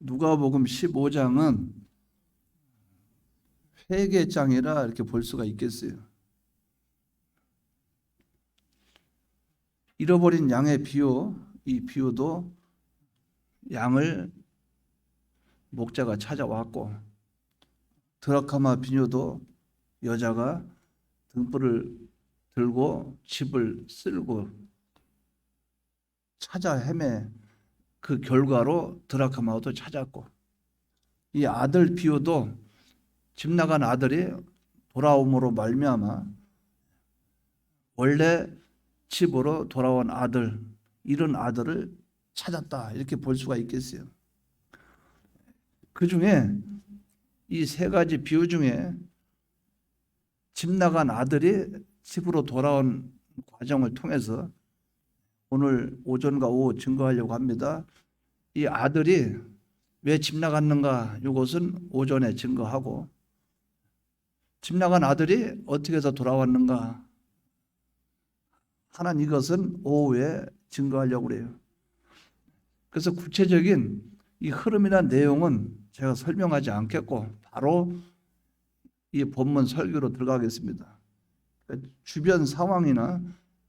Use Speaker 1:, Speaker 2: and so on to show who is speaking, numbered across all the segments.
Speaker 1: 누가복음 15장은 회개장이라 이렇게 볼 수가 있겠어요. 잃어버린 양의 비유, 이 비유도 양을 목자가 찾아왔고, 드라카마 비유도 여자가 등불을 들고 집을 쓸고 찾아 헤매 그 결과로 드라카마도 찾았고, 이 아들 비유도 집 나간 아들이 돌아옴으로 말미암아 원래 집으로 돌아온 아들, 이런 아들을 찾았다, 이렇게 볼 수가 있겠어요. 그 중에 이 세 가지 비유 중에 집 나간 아들이 집으로 돌아온 과정을 통해서 오늘 오전과 오후 증거하려고 합니다. 이 아들이 왜 집 나갔는가, 이것은 오전에 증거하고, 집 나간 아들이 어떻게 해서 돌아왔는가 하는 이것은 오후에 증거하려고 그래요. 그래서 구체적인 이 흐름이나 내용은 제가 설명하지 않겠고 바로 이 본문 설교로 들어가겠습니다. 주변 상황이나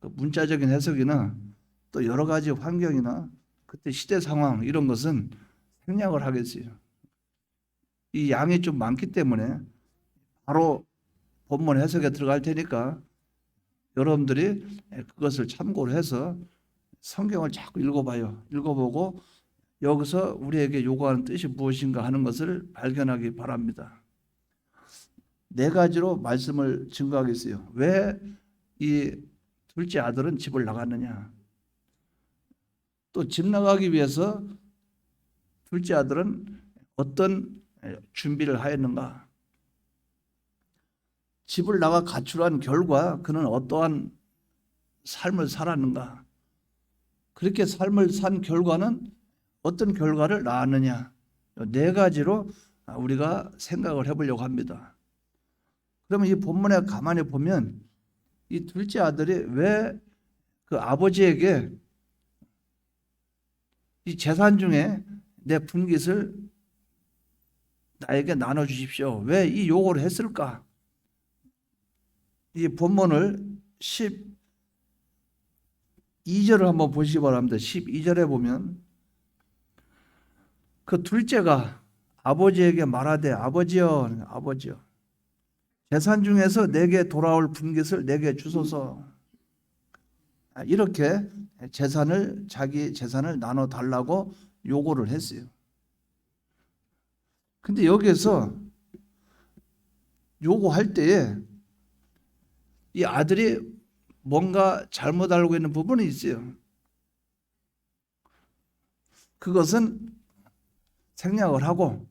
Speaker 1: 문자적인 해석이나 또 여러 가지 환경이나 그때 시대 상황 이런 것은 생략을 하겠어요. 이 양이 좀 많기 때문에 바로 본문 해석에 들어갈 테니까 여러분들이 그것을 참고로 해서 성경을 자꾸 읽어봐요. 읽어보고 여기서 우리에게 요구하는 뜻이 무엇인가 하는 것을 발견하기 바랍니다. 네 가지로 말씀을 증거하겠어요. 왜 이 둘째 아들은 집을 나갔느냐? 또 집 나가기 위해서 둘째 아들은 어떤 준비를 하였는가? 집을 나가 가출한 결과 그는 어떠한 삶을 살았는가? 그렇게 삶을 산 결과는 어떤 결과를 낳았느냐? 네 가지로 우리가 생각을 해보려고 합니다. 그러면 이 본문에 가만히 보면 이 둘째 아들이 왜 그 아버지에게 이 재산 중에 내 분깃을 나에게 나눠주십시오, 왜 이 요구를 했을까? 이 본문을 12절을 한번 보시기 바랍니다. 12절에 보면 그 둘째가 아버지에게 말하되 아버지여 재산 중에서 내게 돌아올 분깃을 내게 주소서, 이렇게 자기 재산을 나눠 달라고 요구를 했어요. 근데 여기에서 요구할 때에 이 아들이 뭔가 잘못 알고 있는 부분이 있어요. 그것은 생략을 하고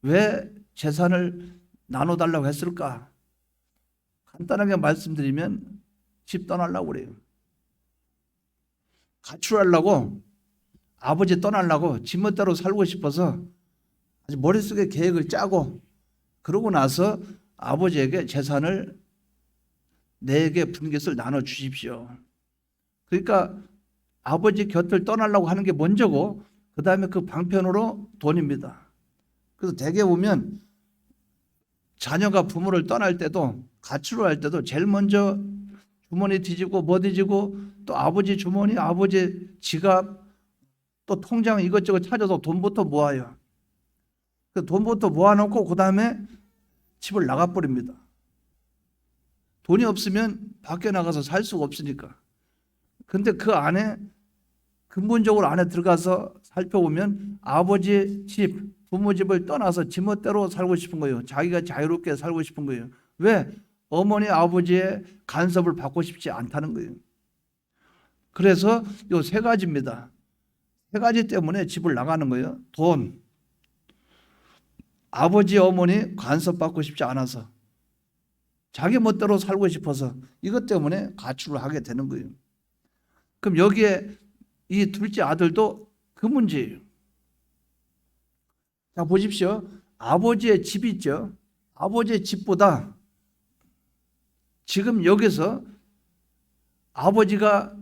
Speaker 1: 왜 재산을 나눠달라고 했을까? 간단하게 말씀드리면 집 떠나려고 그래요. 가출하려고, 아버지 떠나려고 지멋대로 살고 싶어서 아주 머릿속에 계획을 짜고, 그러고 나서 아버지에게 재산을 내게 분깃을 나눠 주십시오. 그러니까 아버지 곁을 떠나려고 하는 게 먼저고 그 다음에 그 방편으로 돈입니다. 그래서 대개 보면 자녀가 부모를 떠날 때도, 가출을 할 때도 제일 먼저 주머니 뒤지고 뭐 뒤지고 또 아버지 주머니, 아버지 지갑, 또 통장 이것저것 찾아서 돈부터 모아요. 그 돈부터 모아놓고 그 다음에 집을 나가버립니다. 돈이 없으면 밖에 나가서 살 수가 없으니까. 근데 그 안에 근본적으로 안에 들어가서 살펴보면 아버지 집, 부모 집을 떠나서 지멋대로 살고 싶은 거예요. 자기가 자유롭게 살고 싶은 거예요. 왜? 어머니 아버지의 간섭을 받고 싶지 않다는 거예요. 그래서 요 세 가지입니다. 세 가지 때문에 집을 나가는 거예요. 돈, 아버지 어머니 간섭받고 싶지 않아서, 자기 멋대로 살고 싶어서, 이것 때문에 가출을 하게 되는 거예요. 그럼 여기에 이 둘째 아들도 그 문제예요. 자, 보십시오. 아버지의 집이 있죠. 아버지의 집보다 지금 여기서 아버지가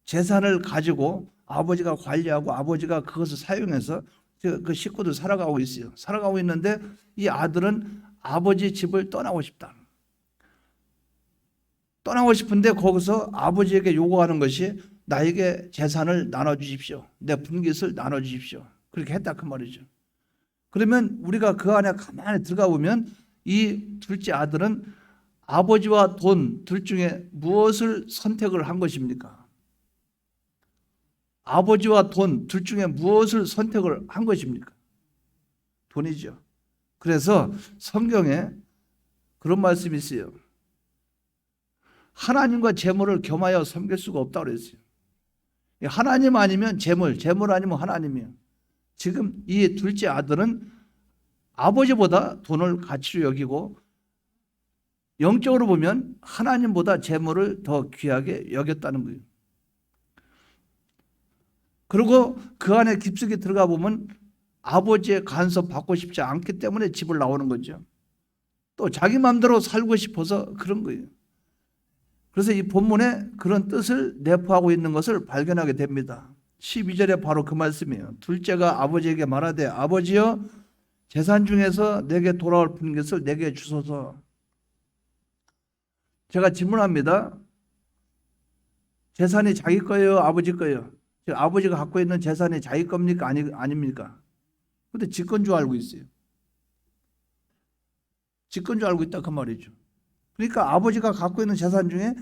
Speaker 1: 재산을 가지고 아버지가 관리하고 아버지가 그것을 사용해서 그 식구들 살아가고 있어요. 살아가고 있는데 이 아들은 아버지 집을 떠나고 싶다. 떠나고 싶은데 거기서 아버지에게 요구하는 것이 나에게 재산을 나눠주십시오. 내 분깃을 나눠주십시오. 그렇게 했다 그 말이죠. 그러면 우리가 그 안에 가만히 들어가 보면 이 둘째 아들은 아버지와 돈 둘 중에 무엇을 선택을 한 것입니까? 아버지와 돈 둘 중에 무엇을 선택을 한 것입니까? 돈이죠. 그래서 성경에 그런 말씀이 있어요. 하나님과 재물을 겸하여 섬길 수가 없다고 그랬어요. 하나님 아니면 재물, 재물 아니면 하나님이에요. 지금 이 둘째 아들은 아버지보다 돈을 가치로 여기고 영적으로 보면 하나님보다 재물을 더 귀하게 여겼다는 거예요. 그리고 그 안에 깊숙이 들어가 보면 아버지의 간섭 받고 싶지 않기 때문에 집을 나오는 거죠. 또 자기 마음대로 살고 싶어서 그런 거예요. 그래서 이 본문에 그런 뜻을 내포하고 있는 것을 발견하게 됩니다. 12절에 바로 그 말씀이에요. 둘째가 아버지에게 말하되 아버지여 재산 중에서 내게 돌아올 분깃을 내게 주소서. 제가 질문합니다. 재산이 자기 거예요? 아버지 거예요? 아버지가 갖고 있는 재산이 자기 겁니까? 아닙니까? 근데 지 건 줄 알고 있어요. 지 건 줄 알고 있다 그 말이죠. 그러니까 아버지가 갖고 있는 재산 중에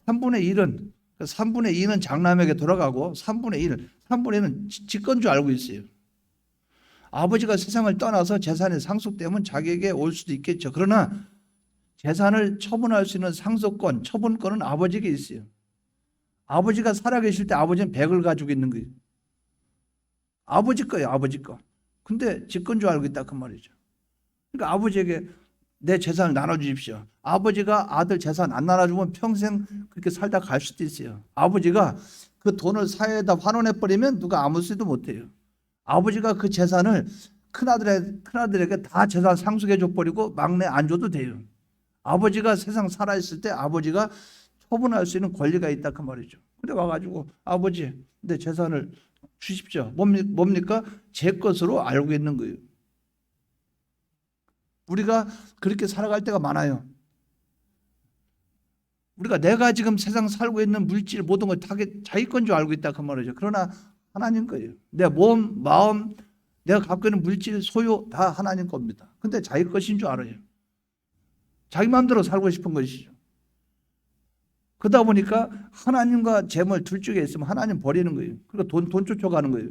Speaker 1: 3분의 1은 3분의 2는 장남에게 돌아가고 3분의 1은 지 건 줄 알고 있어요. 아버지가 세상을 떠나서 재산이 상속되면 자기에게 올 수도 있겠죠. 그러나 재산을 처분할 수 있는 상속권, 처분권은 아버지에게 있어요. 아버지가 살아계실 때 아버지는 100을 가지고 있는 거예요. 아버지 거예요, 아버지 거. 근데 지 건 줄 알고 있다 그 말이죠. 그러니까 아버지에게 내 재산을 나눠주십시오. 아버지가 아들 재산 안 나눠주면 평생 그렇게 살다 갈 수도 있어요. 아버지가 그 돈을 사회에다 환원해버리면 누가 아무 수도 못해요. 아버지가 그 재산을 큰아들에게 다 재산 상속해줘버리고 막내 안 줘도 돼요. 아버지가 세상 살아있을 때 아버지가 처분할 수 있는 권리가 있다 그 말이죠. 근데 와가지고 아버지 내 재산을 주십시오. 뭡니까? 제 것으로 알고 있는 거예요. 우리가 그렇게 살아갈 때가 많아요. 우리가 내가 지금 세상 살고 있는 물질 모든 걸 다 자기 건 줄 알고 있다 그 말이죠. 그러나 하나님 거예요. 내 몸, 마음, 내가 갖고 있는 물질, 소유 다 하나님 겁니다. 근데 자기 것인 줄 알아요. 자기 마음대로 살고 싶은 것이죠. 그러다 보니까 하나님과 재물 둘 중에 있으면 하나님 버리는 거예요. 그러니까 돈 쫓아가는 거예요.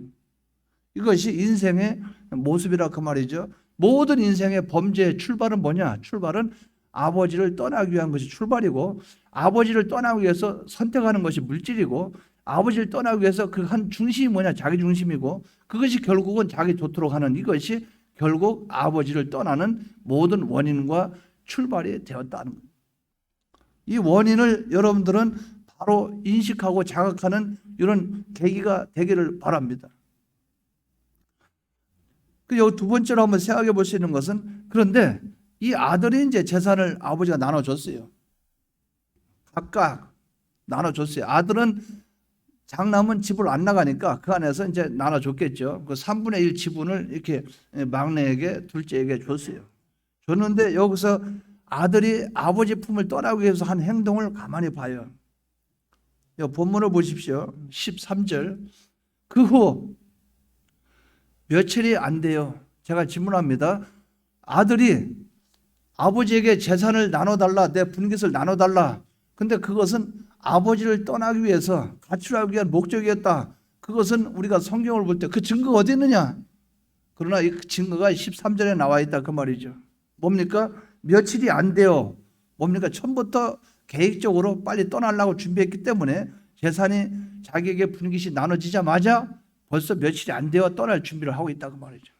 Speaker 1: 이것이 인생의 모습이라 그 말이죠. 모든 인생의 범죄의 출발은 뭐냐? 출발은 아버지를 떠나기 위한 것이 출발이고, 아버지를 떠나기 위해서 선택하는 것이 물질이고, 아버지를 떠나기 위해서 그 한 중심이 뭐냐? 자기 중심이고, 그것이 결국은 자기 좋도록 하는 이것이 결국 아버지를 떠나는 모든 원인과 출발이 되었다는 겁니다. 이 원인을 여러분들은 바로 인식하고 자각하는 이런 계기가 되기를 바랍니다. 여기 두 번째로 한번 생각해 볼 수 있는 것은, 그런데 이 아들이 이제 재산을 아버지가 나눠줬어요. 각각 나눠줬어요. 아들은 장남은 집을 안 나가니까 그 안에서 이제 나눠줬겠죠. 그 3분의 1 지분을 이렇게 막내에게, 둘째에게 줬어요. 줬는데 여기서 아들이 아버지 품을 떠나기 위해서 한 행동을 가만히 봐요. 본문을 보십시오. 13절. 그 후 며칠이 안 돼요. 제가 질문합니다. 아들이 아버지에게 재산을 나눠달라, 내 분깃을 나눠달라. 근데 그것은 아버지를 떠나기 위해서 가출하기 위한 목적이었다. 그것은 우리가 성경을 볼 때 그 증거가 어디 있느냐? 그러나 이 증거가 13절에 나와 있다 그 말이죠. 뭡니까? 며칠이 안 돼요. 뭡니까? 처음부터 계획적으로 빨리 떠나려고 준비했기 때문에 재산이 자기에게 분깃이 나눠지자마자 벌써 며칠이 안 되어 떠날 준비를 하고 있다고 말이죠.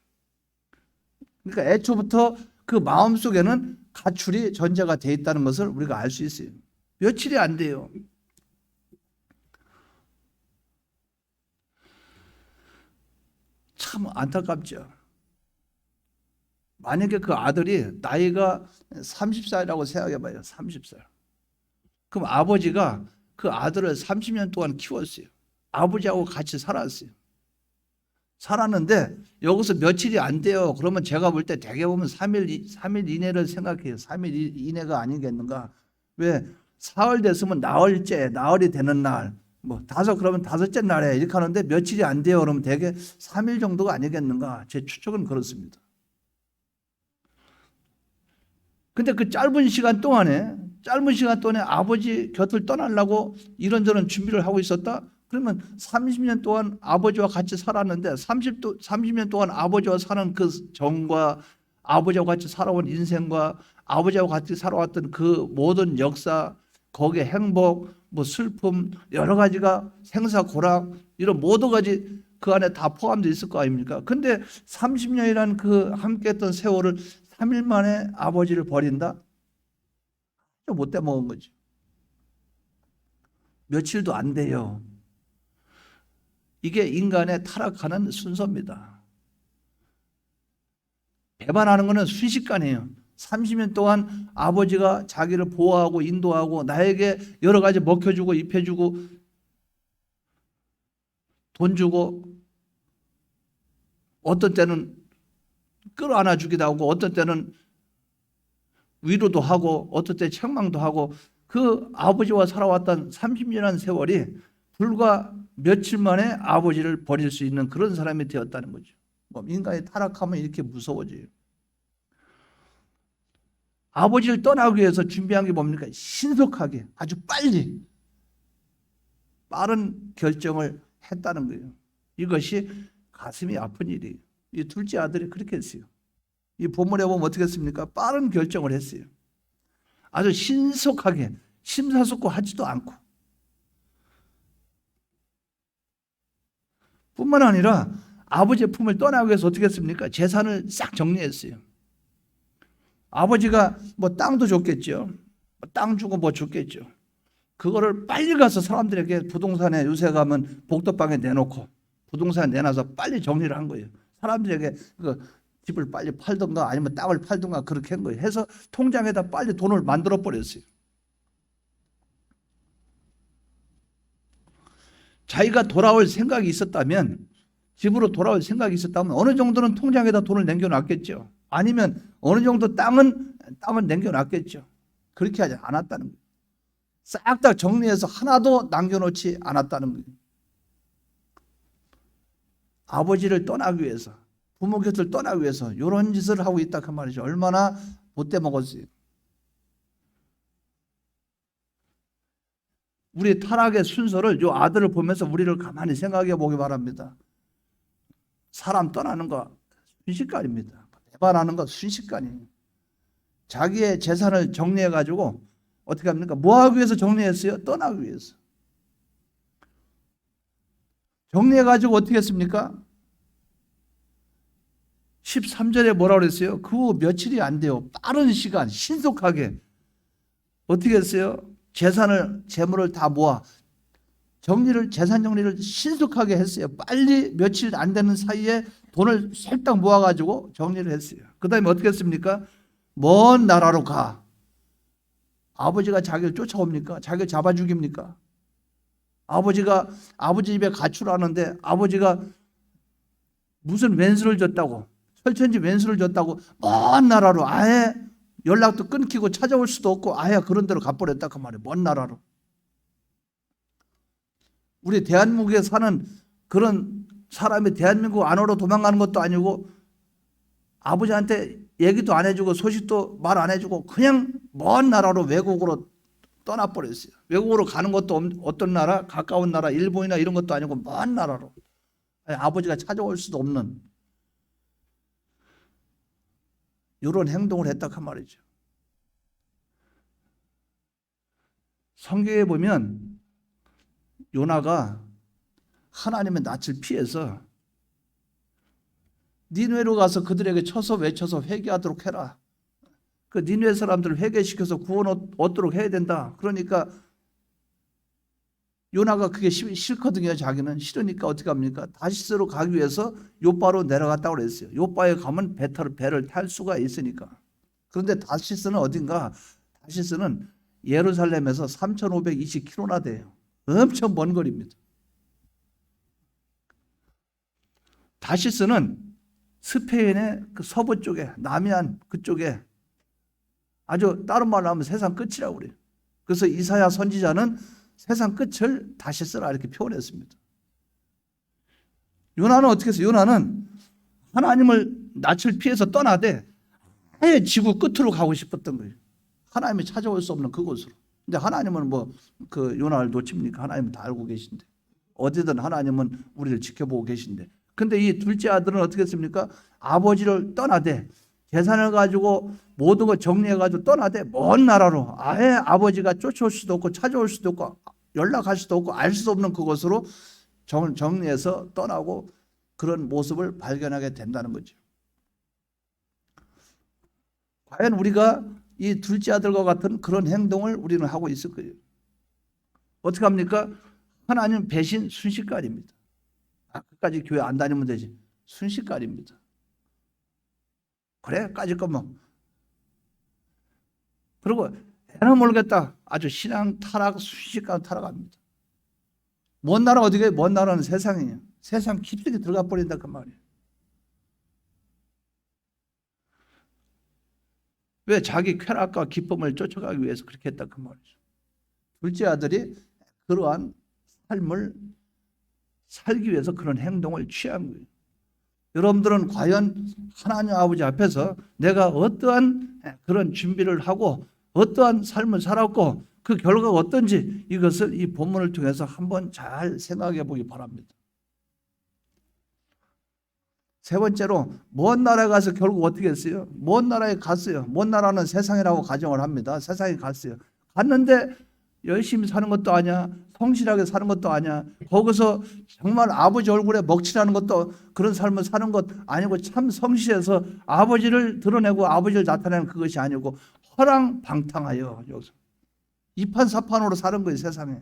Speaker 1: 그러니까 애초부터 그 마음속에는 가출이 전제가 되어 있다는 것을 우리가 알 수 있어요. 며칠이 안 돼요. 참 안타깝죠. 만약에 그 아들이 나이가 30살이라고 생각해봐요. 30살. 그럼 아버지가 그 아들을 30년 동안 키웠어요. 아버지하고 같이 살았어요. 살았는데 여기서 며칠이 안 돼요. 그러면 제가 볼 때 대개 보면 3일 이내를 생각해요. 3일 이내가 아니겠는가. 왜? 사흘 됐으면 나흘이 되는 날, 뭐 그러면 다섯째 날에 이렇게 하는데 며칠이 안 돼요. 그러면 대개 3일 정도가 아니겠는가. 제 추측은 그렇습니다. 근데 그 짧은 시간 동안에 아버지 곁을 떠나려고 이런저런 준비를 하고 있었다? 그러면 30년 동안 아버지와 같이 살았는데 30년 동안 아버지와 사는 그 정과 아버지와 같이 살아온 인생과 아버지와 같이 살아왔던 그 모든 역사, 거기에 행복, 뭐 슬픔, 여러 가지가 생사고락 이런 모든 가지 그 안에 다 포함되어 있을 거 아닙니까? 근데 30년이라는 그 함께했던 세월을 3일 만에 아버지를 버린다? 못돼 먹은 거지. 며칠도 안 돼요. 이게 인간의 타락하는 순서입니다. 배반하는 것은 순식간이에요. 30년 동안 아버지가 자기를 보호하고 인도하고 나에게 여러 가지 먹혀주고 입혀주고 돈 주고 어떤 때는 끌어안아 주기도 하고 어떤 때는 위로도 하고 어떤 때 책망도 하고 그 아버지와 살아왔던 30년의 세월이 불과 며칠 만에 아버지를 버릴 수 있는 그런 사람이 되었다는 거죠. 인간이 타락하면 이렇게 무서워져요. 아버지를 떠나기 위해서 준비한 게 뭡니까? 신속하게 아주 빠른 결정을 했다는 거예요. 이것이 가슴이 아픈 일이에요. 이 둘째 아들이 그렇게 했어요. 이 본문에 보면 어떻게 했습니까? 빠른 결정을 했어요. 아주 신속하게 심사숙고하지도 않고 뿐만 아니라 아버지의 품을 떠나기 위해서 어떻게 했습니까? 재산을 싹 정리했어요. 아버지가 뭐 땅도 줬겠죠. 땅 주고 뭐 줬겠죠. 그거를 빨리 가서 사람들에게 부동산에 요새 가면 복덕방에 내놓고 부동산에 내놔서 빨리 정리를 한 거예요. 사람들에게 그 집을 빨리 팔든가 아니면 땅을 팔든가 그렇게 한 거예요. 해서 통장에다 빨리 돈을 만들어 버렸어요. 자기가 돌아올 생각이 있었다면 집으로 돌아올 생각이 있었다면 어느 정도는 통장에다 돈을 남겨놨겠죠. 아니면 어느 정도 땅은 남겨놨겠죠. 그렇게 하지 않았다는 거예요. 싹 다 정리해서 하나도 남겨놓지 않았다는 거예요. 아버지를 떠나기 위해서 부모 곁을 떠나기 위해서 이런 짓을 하고 있다 그 말이죠. 얼마나 못돼 먹었어요. 우리 타락의 순서를 이 아들을 보면서 우리를 가만히 생각해 보기 바랍니다. 사람 떠나는 거 순식간입니다. 배반하는 거 순식간이에요. 자기의 재산을 정리해 가지고 어떻게 합니까? 뭐 하기 위해서 정리했어요? 떠나기 위해서. 정리해 가지고 어떻게 했습니까? 13절에 뭐라고 그랬어요? 그 후 며칠이 안 돼요. 빠른 시간 신속하게 어떻게 했어요? 재물을 다 모아 재산 정리를 신속하게 했어요. 빨리 며칠 안 되는 사이에 돈을 살짝 모아가지고 정리를 했어요. 그 다음에 어떻게 했습니까? 먼 나라로 가. 아버지가 자기를 쫓아옵니까? 자기를 잡아 죽입니까? 아버지 집에 가출하는데 아버지가 무슨 왼수를 줬다고 철천지 왼수를 줬다고 먼 나라로 아예 연락도 끊기고 찾아올 수도 없고 아예 그런 데로 가버렸다 그 말이에요. 먼 나라로. 우리 대한민국에 사는 그런 사람이 대한민국 안으로 도망가는 것도 아니고 아버지한테 얘기도 안 해주고 소식도 말 안 해주고 그냥 먼 나라로 외국으로 떠나버렸어요. 외국으로 가는 것도 어떤 나라 가까운 나라 일본이나 이런 것도 아니고 먼 나라로 아버지가 찾아올 수도 없는 이런 행동을 했다 그 말이죠. 성경에 보면 요나가 하나님의 낯을 피해서 니느웨로 가서 그들에게 쳐서 외쳐서 회개하도록 해라. 그 니느웨 사람들을 회개시켜서 구원 얻도록 해야 된다. 그러니까 요나가 그게 싫거든요. 자기는 싫으니까 어떻게 합니까? 다시스로 가기 위해서 요바로 내려갔다고 그랬어요. 요바에 가면 배를 탈 수가 있으니까. 그런데 다시스는 어딘가? 다시스는 예루살렘에서 3,520km나 돼요. 엄청 먼 거리입니다. 다시스는 스페인의 그 서부 쪽에, 남해안 그쪽에 아주 다른 말로 하면 세상 끝이라고 그래요. 그래서 이사야 선지자는 세상 끝을 다시스라 이렇게 표현했습니다. 요나는 어떻게 했어요? 요나는 하나님을 낯을 피해서 떠나되 아예 지구 끝으로 가고 싶었던 거예요. 하나님이 찾아올 수 없는 그곳으로. 근데 하나님은 뭐 그 요나를 놓칩니까? 하나님은 다 알고 계신데. 어디든 하나님은 우리를 지켜보고 계신데. 근데 이 둘째 아들은 어떻게 했습니까? 아버지를 떠나되 재산을 가지고 모든 걸 정리해가지고 떠나되 먼 나라로 아예 아버지가 쫓아올 수도 없고 찾아올 수도 없고 연락할 수도 없고 알 수 없는 그곳으로 정리해서 떠나고 그런 모습을 발견하게 된다는 거죠. 과연 우리가 이 둘째 아들과 같은 그런 행동을 우리는 하고 있을 거예요. 어떻게 합니까? 하나님 배신 순식간입니다. 끝까지 교회 안 다니면 되지. 순식간입니다. 그래? 까짓 거면. 그리고 애는 모르겠다. 아주 신앙 타락, 순식간 타락합니다. 먼 나라 어디게? 먼 나라는 세상이에요. 세상 깊숙이 들어가 버린다 그 말이에요. 왜? 자기 쾌락과 기쁨을 쫓아가기 위해서 그렇게 했다 그 말이죠. 둘째 아들이 그러한 삶을 살기 위해서 그런 행동을 취한 거예요. 여러분들은 과연 하나님 아버지 앞에서 내가 어떠한 그런 준비를 하고 어떠한 삶을 살았고 그 결과가 어떤지 이것을 이 본문을 통해서 한번 잘 생각해 보기 바랍니다. 세 번째로 먼 나라에 가서 결국 어떻게 했어요? 먼 나라에 갔어요. 먼 나라는 세상이라고 가정을 합니다. 세상에 갔어요. 갔는데 열심히 사는 것도 아니야. 성실하게 사는 것도 아니야. 거기서 정말 아버지 얼굴에 먹칠하는 것도 그런 삶을 사는 것 아니고 참 성실해서 아버지를 드러내고 아버지를 나타내는 그것이 아니고 허랑방탕하여 여기서 이판사판으로 사는 거예요. 세상에.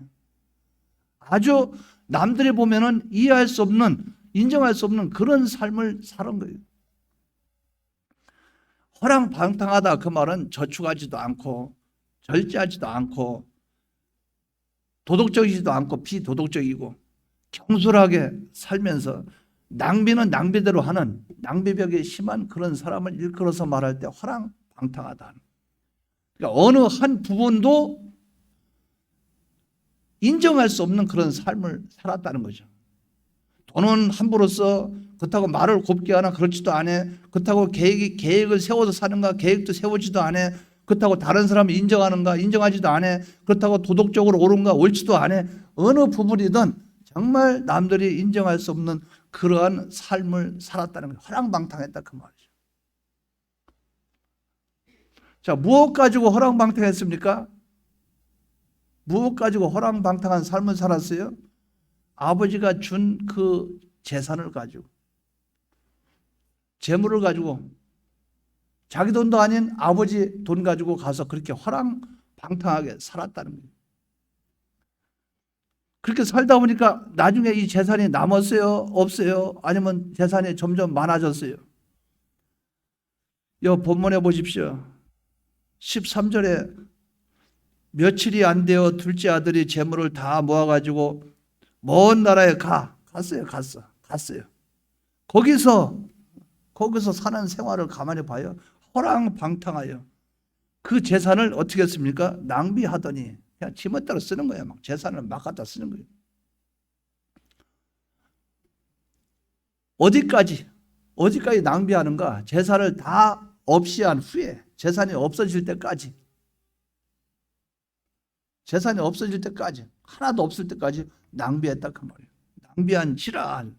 Speaker 1: 아주 남들이 보면은 이해할 수 없는 인정할 수 없는 그런 삶을 사는 거예요. 허랑방탕하다 그 말은 저축하지도 않고 절제하지도 않고 도덕적이지도 않고 비도덕적이고 경솔하게 살면서 낭비는 낭비대로 하는 낭비벽이 심한 그런 사람을 일컬어서 말할 때 허랑방탕하다. 그러니까 어느 한 부분도 인정할 수 없는 그런 삶을 살았다는 거죠. 돈은 함부로 써. 그렇다고 말을 곱게 하나 그렇지도 않아. 그렇다고 계획을 세워서 사는가 계획도 세우지도 않아. 그렇다고 다른 사람을 인정하는가 인정하지도 않아. 그렇다고 도덕적으로 옳은가 옳지도 않아. 어느 부분이든 정말 남들이 인정할 수 없는 그러한 삶을 살았다는 거예요. 허랑방탕했다 그 말이죠. 자, 무엇 가지고 허랑방탕했습니까? 무엇 가지고 허랑방탕한 삶을 살았어요? 아버지가 준 그 재산을 가지고 재물을 가지고 자기 돈도 아닌 아버지 돈 가지고 가서 그렇게 허랑방탕하게 살았다는 거예요. 그렇게 살다 보니까 나중에 이 재산이 남았어요? 없어요? 아니면 재산이 점점 많아졌어요? 이 본문에 보십시오. 13절에 며칠이 안 되어 둘째 아들이 재물을 다 모아가지고 먼 나라에 갔어요. 갔어요. 거기서 사는 생활을 가만히 봐요. 허랑방탕하여 그 재산을 어떻게 했습니까? 낭비하더니 그냥 지멋대로 쓰는 거예요. 막 재산을 막 갖다 쓰는 거예요. 어디까지 낭비하는가? 재산을 다 없이 한 후에 재산이 없어질 때까지 하나도 없을 때까지 낭비했다 그 말이에요. 낭비한 질환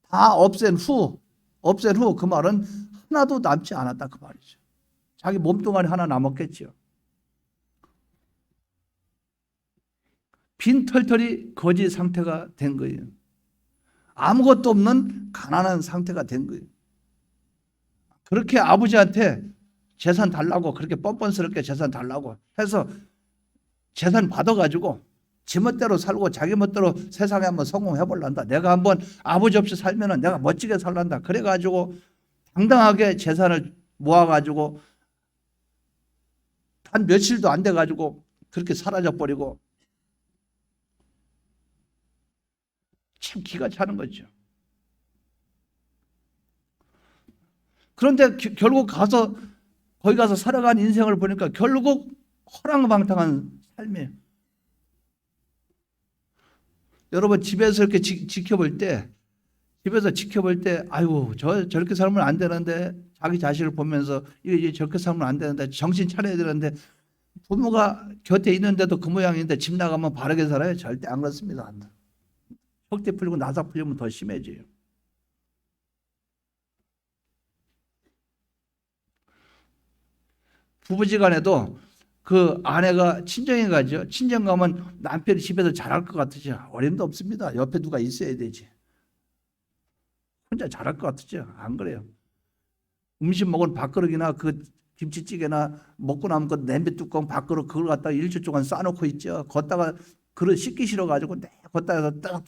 Speaker 1: 다 없앤 후 그 말은 하나도 남지 않았다 그 말이죠. 자기 몸뚱아리 하나 남았겠죠. 빈털털이 거지 상태가 된 거예요. 아무것도 없는 가난한 상태가 된 거예요. 그렇게 아버지한테 재산 달라고 그렇게 뻔뻔스럽게 재산 달라고 해서 재산 받아가지고 지멋대로 살고 자기 멋대로 세상에 한번 성공해 볼란다. 내가 한번 아버지 없이 살면은 내가 멋지게 살란다. 그래가지고 당당하게 재산을 모아가지고 한 며칠도 안 돼가지고 그렇게 사라져 버리고 참 기가 차는 거죠. 그런데 결국 가서 거기 가서 살아간 인생을 보니까 결국 허랑방탕한 삶이에요. 여러분 집에서 이렇게 지켜볼 때, 아이고 저렇게 살면 안 되는데, 자기 자식을 보면서 이게 저렇게 살면 안 되는데, 정신 차려야 되는데, 부모가 곁에 있는데도 그 모양인데 집 나가면 바르게 살아요? 절대 안 그렇습니다. 혁대 풀리고 나사 풀리면 더 심해져요. 부부지간에도 그 아내가 친정에 가죠. 친정 가면 남편이 집에서 잘할 것 같으죠. 어림도 없습니다. 옆에 누가 있어야 되지. 혼자 잘할 것 같으죠. 안 그래요. 음식 먹은 밥그릇이나 그 김치찌개나 먹고 남은 그 냄비 뚜껑 밥그릇 그걸 갖다가 일주일 동안 싸놓고 있죠. 걷다가 그릇 씻기 싫어가지고 걷다가 딱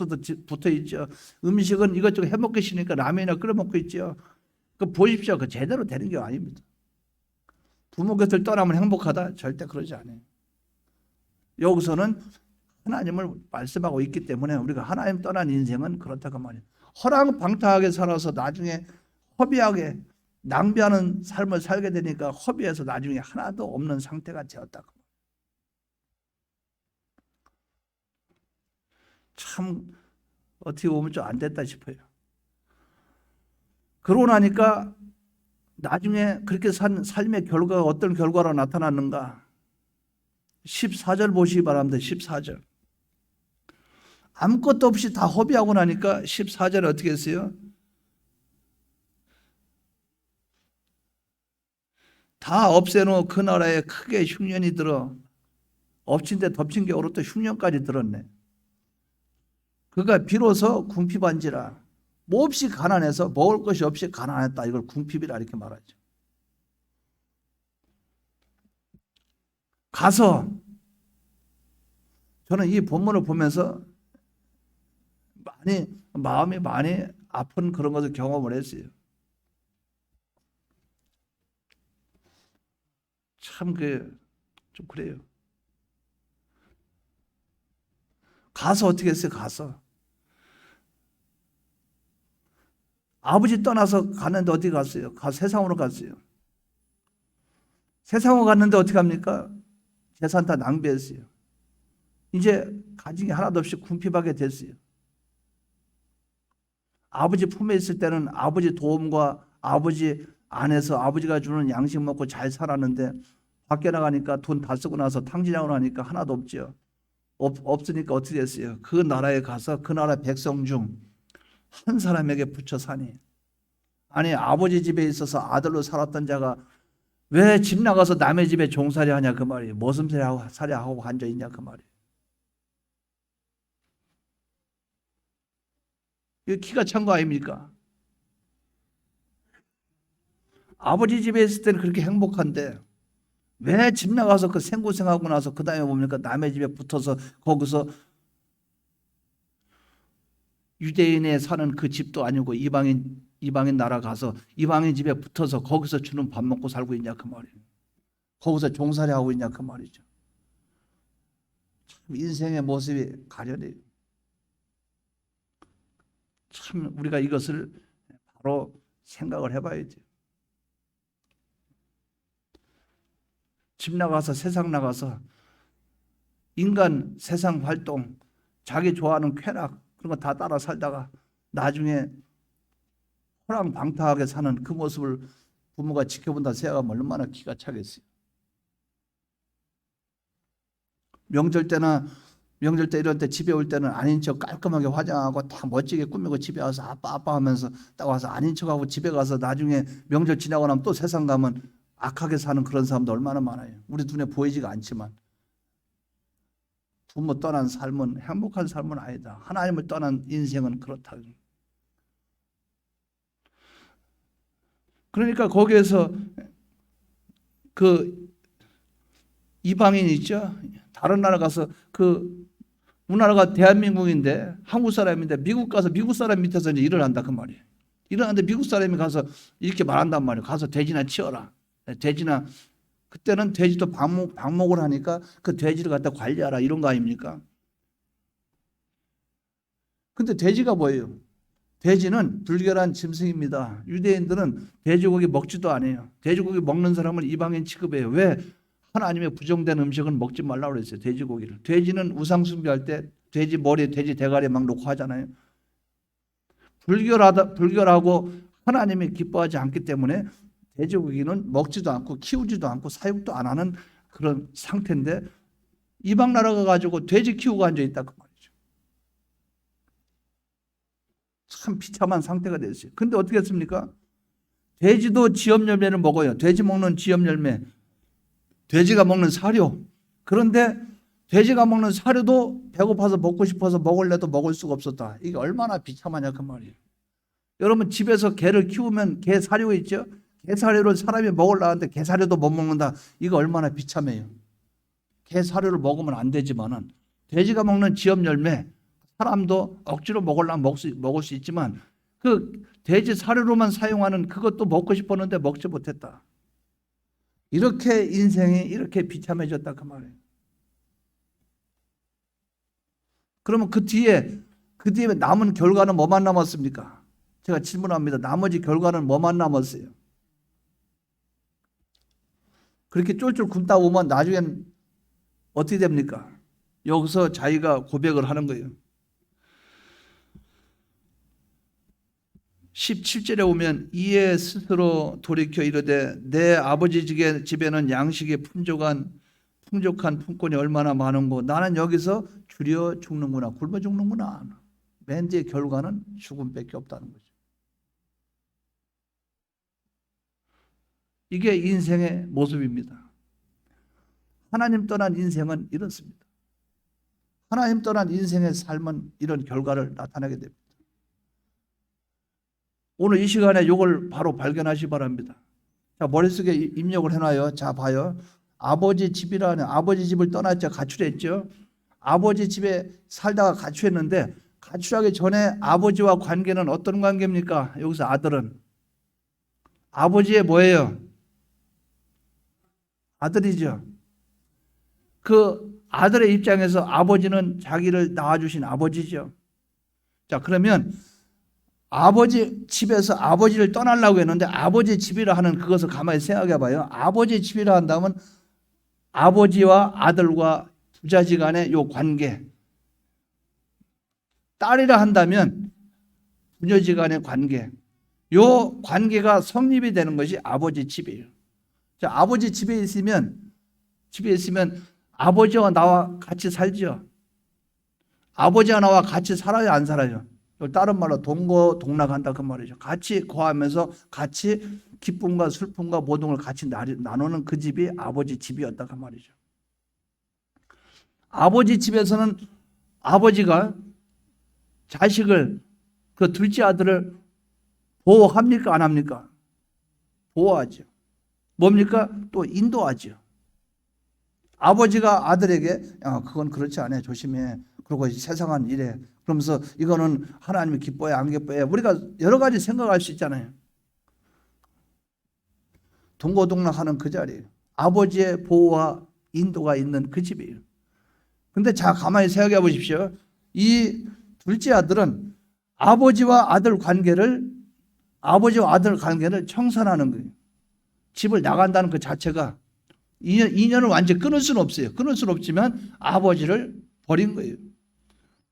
Speaker 1: 붙어 있죠. 음식은 이것저것 해먹기 싫으니까 라면이나 끓여 먹고 있죠. 그 보십시오. 그 제대로 되는 게 아닙니다. 부모 곁을 떠나면 행복하다? 절대 그러지 않아요. 여기서는 하나님을 말씀하고 있기 때문에 우리가 하나님 떠난 인생은 그렇다고 말이에요. 허랑방탕하게 살아서 나중에 허비하게 낭비하는 삶을 살게 되니까 허비해서 나중에 하나도 없는 상태가 되었다고. 참 어떻게 보면 좀 안 됐다 싶어요. 그러고 나니까 나중에 그렇게 산 삶의 결과가 어떤 결과로 나타났는가? 14절 보시기 바랍니다. 14절. 아무것도 없이 다 허비하고 나니까 14절에 어떻게 했어요? 다 없애놓은 그 나라에 크게 흉년이 들어, 엎친 데 덮친 게 오르또 흉년까지 들었네. 그가 비로소 궁핍한지라. 몹시 가난해서 먹을 것이 없이 가난했다. 이걸 궁핍이라 이렇게 말하죠. 가서 저는 이 본문을 보면서 마음이 많이 아픈 그런 것을 경험을 했어요. 참 좀 그래요. 가서 어떻게 했어요? 가서 아버지 떠나서 갔는데 어디 갔어요? 세상으로 갔어요. 세상으로 갔는데 어떻게 합니까? 재산 다 낭비했어요. 이제 가진 게 하나도 없이 궁핍하게 됐어요. 아버지 품에 있을 때는 아버지 도움과 아버지 안에서 아버지가 주는 양식 먹고 잘 살았는데, 밖에 나가니까 돈 다 쓰고 나서 탕진하고 나니까 하나도 없죠. 없으니까 어떻게 됐어요? 그 나라에 가서 그 나라 백성 중 한 사람에게 붙여 사니. 아니 아버지 집에 있어서 아들로 살았던 자가 왜 집 나가서 남의 집에 종살이 하냐 그 말이에요. 머슴살이 하고 앉아 있냐 그 말이에요. 이거 기가 찬 거 아닙니까? 아버지 집에 있을 때는 그렇게 행복한데 왜 집 나가서 그 생고생하고 나서 그 다음에 뭡니까? 남의 집에 붙어서 거기서 유대인에 사는 그 집도 아니고 이방인 나라 가서 이방인 집에 붙어서 거기서 주는 밥 먹고 살고 있냐 그 말이에요. 거기서 종살이 하고 있냐 그 말이죠. 참 인생의 모습이 가련해요. 참 우리가 이것을 바로 생각을 해봐야 돼요. 집 나가서 세상 나가서 인간 세상 활동, 자기 좋아하는 쾌락 그런 거 다 따라 살다가 나중에 호랑방탕하게 사는 그 모습을 부모가 지켜본다 생각하면 얼마나 기가 차겠어요. 명절 때 이런 때 집에 올 때는 아닌 척 깔끔하게 화장하고 딱 멋지게 꾸미고 집에 와서 아빠 하면서 딱 와서 아닌 척하고 집에 가서 나중에 명절 지나고 나면 또 세상 가면 악하게 사는 그런 사람도 얼마나 많아요. 우리 눈에 보이지가 않지만 부모 떠난 삶은 행복한 삶은 아니다. 하나님을 떠난 인생은 그렇다. 그러니까 거기에서 그 이방인 있죠. 다른 나라 가서 그 우리나라가 대한민국인데 한국 사람인데 미국 가서 미국 사람 밑에서 이제 일을 한다 그 말이에요. 일을 하는데 미국 사람이 가서 이렇게 말한단 말이에요. 가서 돼지나 치워라. 돼지나 그때는 돼지도 방목을 하니까 그 돼지를 갖다 관리하라 이런 거 아닙니까? 근데 돼지가 뭐예요? 돼지는 불결한 짐승입니다. 유대인들은 돼지고기 먹지도 않아요. 돼지고기 먹는 사람을 이방인 취급해요. 왜? 하나님의 부정된 음식은 먹지 말라고 그랬어요. 돼지고기를. 돼지는 우상 숭배할 때 돼지 머리에 돼지 대가리 막 놓고 하잖아요. 불결하고 하나님이 기뻐하지 않기 때문에 돼지고기는 먹지도 않고 키우지도 않고 사육도 안 하는 그런 상태인데, 이방 나라가 가지고 돼지 키우고 앉아 있다 그 말이죠. 참 비참한 상태가 됐어요. 근데 어떻게 했습니까? 돼지도 지엽 열매를 먹어요. 돼지 먹는 지엽 열매, 돼지가 먹는 사료. 그런데 돼지가 먹는 사료도 배고파서 먹고 싶어서 먹을래도 먹을 수가 없었다. 이게 얼마나 비참하냐 그 말이에요. 여러분 집에서 개를 키우면 개 사료 있죠? 개 사료를 사람이 먹으려고 하는데 개 사료도 못 먹는다. 이거 얼마나 비참해요. 개 사료를 먹으면 안 되지만은 돼지가 먹는 지엽 열매, 사람도 억지로 먹으려면 먹을 수 있지만 그 돼지 사료로만 사용하는 그것도 먹고 싶었는데 먹지 못했다. 이렇게 인생이 이렇게 비참해졌다 그 말이에요. 그러면 그 뒤에 남은 결과는 뭐만 남았습니까? 제가 질문합니다. 나머지 결과는 뭐만 남았어요? 그렇게 쫄쫄 굶다 보면 나중엔 어떻게 됩니까? 여기서 자기가 고백을 하는 거예요. 17절에 오면 이에 스스로 돌이켜 이르되 내 아버지 집에는 양식이 풍족한 품권이 얼마나 많은고 나는 여기서 줄여 죽는구나, 굶어 죽는구나. 맨 뒤의 결과는 죽음밖에 없다는 거죠. 이게 인생의 모습입니다. 하나님 떠난 인생은 이렇습니다. 하나님 떠난 인생의 삶은 이런 결과를 나타내게 됩니다. 오늘 이 시간에 이걸 바로 발견하시기 바랍니다. 자, 머릿속에 입력을 해놔요. 자, 봐요. 아버지 집이라는, 아버지 집을 떠났죠. 가출했죠. 아버지 집에 살다가 가출했는데 가출하기 전에 아버지와 관계는 어떤 관계입니까? 여기서 아들은 아버지의 뭐예요? 아들이죠. 그 아들의 입장에서 아버지는 자기를 낳아주신 아버지죠. 자, 그러면 아버지 집에서 아버지를 떠나려고 했는데 아버지 집이라 하는 그것을 가만히 생각해 봐요. 아버지 집이라 한다면 아버지와 아들과 부자지간의 요 관계, 딸이라 한다면 부녀지간의 관계, 요 관계가 성립이 되는 것이 아버지 집이에요. 자, 아버지 집에 있으면 아버지와 나와 같이 살죠. 아버지와 나와 같이 살아요, 안 살아요? 다른 말로 동거동락한다 그 말이죠. 같이 거하면서 같이 기쁨과 슬픔과 모든 걸 같이 나누는 그 집이 아버지 집이었다 그 말이죠. 아버지 집에서는 아버지가 자식을, 그 둘째 아들을 보호합니까 안 합니까? 보호하죠. 뭡니까? 또 인도하죠. 아버지가 아들에게 그건 그렇지 않아, 조심해. 그리고 세상은 이래. 그러면서 이거는 하나님이 기뻐해 안 기뻐해. 우리가 여러 가지 생각할 수 있잖아요. 동고동락하는 그 자리예요. 아버지의 보호와 인도가 있는 그 집이에요. 근데 자, 가만히 생각해 보십시오. 이 둘째 아들은 아버지와 아들 관계를 청산하는 거예요. 집을 나간다는 그 자체가 인연을 완전히 끊을 수는 없어요. 끊을 수는 없지만 아버지를 버린 거예요.